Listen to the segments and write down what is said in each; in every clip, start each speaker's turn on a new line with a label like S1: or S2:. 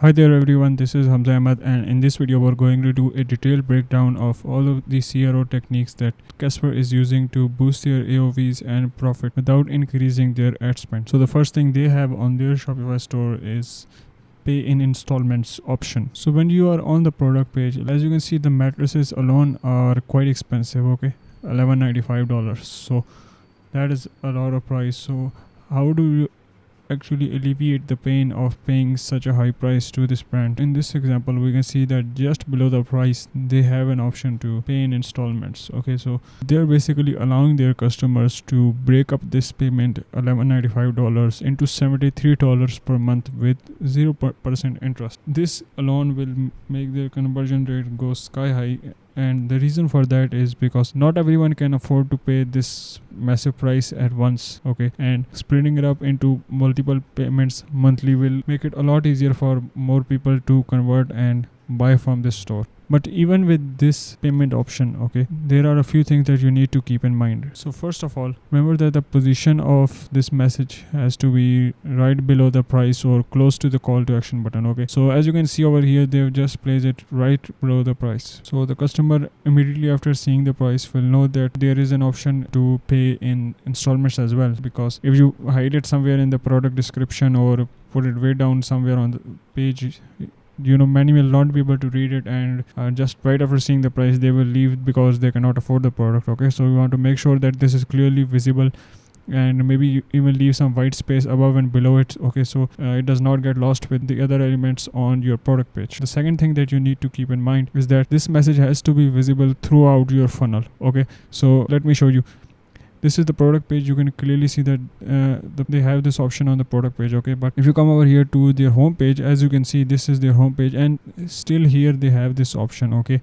S1: Hi there everyone, this is Hamza and in this video we're going to do a detailed breakdown of all of the CRO techniques that Casper is using to boost their AOVs and profit without increasing their ad spend. So the first thing they have on their Shopify store is pay in installments option. So when you are on the product page, as you can see, the mattresses alone are quite expensive, okay, $11.95. So that is a lot of price. So how do you actually alleviate the pain of paying such a high price to this brand? In this example, we can see that just below the price they have an option to pay in installments. Okay, so they're basically allowing their customers to break up this payment $11.95 into $73 per month with 0% interest. This alone will make their conversion rate go sky high, and the reason for that is because not everyone can afford to pay this massive price at once, okay, and splitting it up into multiple payments monthly will make it a lot easier for more people to convert and buy from this store. But even with this payment option, okay, there are a few things that you need to keep in mind. So first of all, remember that the position of this message has to be right below the price or close to the call to action button, okay. So as you can see over here, they've just placed it right below the price. So the customer immediately after seeing the price will know that there is an option to pay in installments as well, because if you hide it somewhere in the product description or put it way down somewhere on the page, many will not be able to read it, and just right after seeing the price they will leave because they cannot afford the product, okay. So we want to make sure that this is clearly visible, and maybe you even leave some white space above and below it, okay, so it does not get lost with the other elements on your product page. The second thing that you need to keep in mind is that this message has to be visible throughout your funnel, okay. So let me show you. This is the product page. You can clearly see that they have this option on the product page, okay. But if you come over here to their home page, as you can see, this is their home page, and still here they have this option, okay.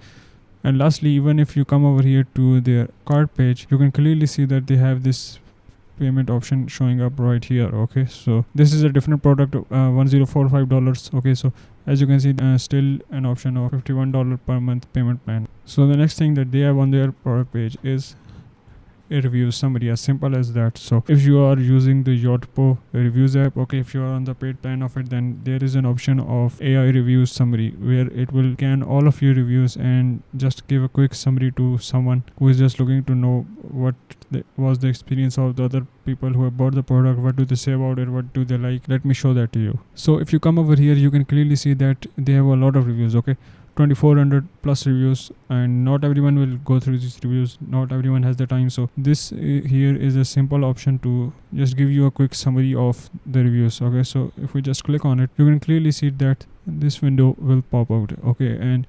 S1: And lastly, even if you come over here to their cart page, you can clearly see that they have this payment option showing up right here, okay. So this is a different product, $1045, okay. So as you can see, still an option of $51 per month payment plan. So the next thing that they have on their product page is a review summary, as simple as that. So if you are using the Yotpo reviews app, okay, if you are on the paid plan of it, then there is an option of AI review summary where it will scan all of your reviews and just give a quick summary to someone who is just looking to know what was the experience of the other people who have bought the product, what do they say about it, what do they like. Let me show that to you. So if you come over here, you can clearly see that they have a lot of reviews, okay, 2400 plus reviews, and not everyone will go through these reviews, not everyone has the time. So this here is a simple option to just give you a quick summary of the reviews, okay. So if we just click on it, you can clearly see that this window will pop out, okay, and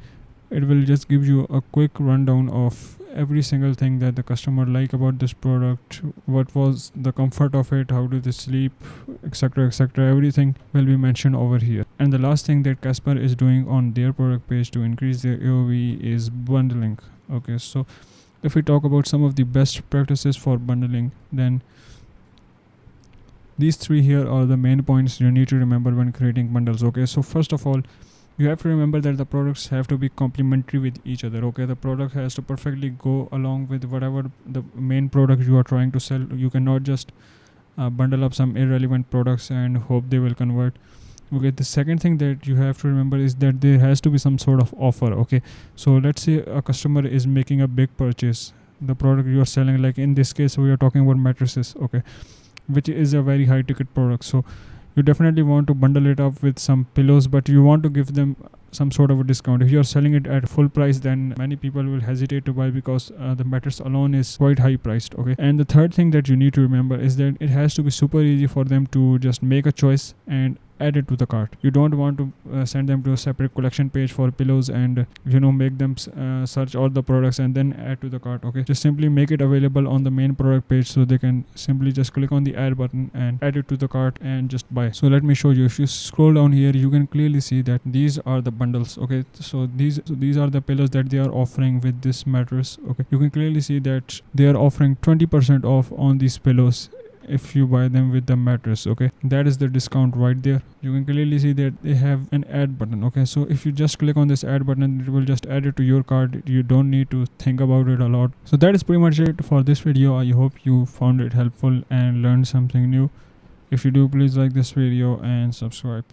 S1: it will just give you a quick rundown of every single thing that the customer like about this product, what was the comfort of it, how do they sleep, etc, etc. Everything will be mentioned over here. And the last thing that Casper is doing on their product page to increase their AOV is bundling, okay. So if we talk about some of the best practices for bundling, then these three here are the main points you need to remember when creating bundles, okay. So first of all, you have to remember that the products have to be complementary with each other, okay. The product has to perfectly go along with whatever the main product you are trying to sell. You cannot just bundle up some irrelevant products and hope they will convert, okay. The second thing that you have to remember is that there has to be some sort of offer, okay. So let's say a customer is making a big purchase, the product you are selling, like in this case we are talking about mattresses, okay, which is a very high ticket product. So you definitely want to bundle it up with some pillows, but you want to give them some sort of a discount. If you are selling it at full price, then many people will hesitate to buy because the mattress alone is quite high priced, okay. And the third thing that you need to remember is that it has to be super easy for them to just make a choice and add it to the cart. You don't want to send them to a separate collection page for pillows and make them search all the products and then add to the cart, okay. Just simply make it available on the main product page so they can simply just click on the add button and add it to the cart and just buy. So let me show you. If you scroll down here, you can clearly see that these are the bundles, okay. So these are the pillows that they are offering with this mattress, okay. You can clearly see that they are offering 20% off on these pillows if you buy them with the mattress, okay. That is the discount right there. You can clearly see that they have an add button, okay. So if you just click on this add button, it will just add it to your cart. You don't need to think about it a lot. So that is pretty much it for this video. I hope you found it helpful and learned something new. If you do, please like this video and subscribe.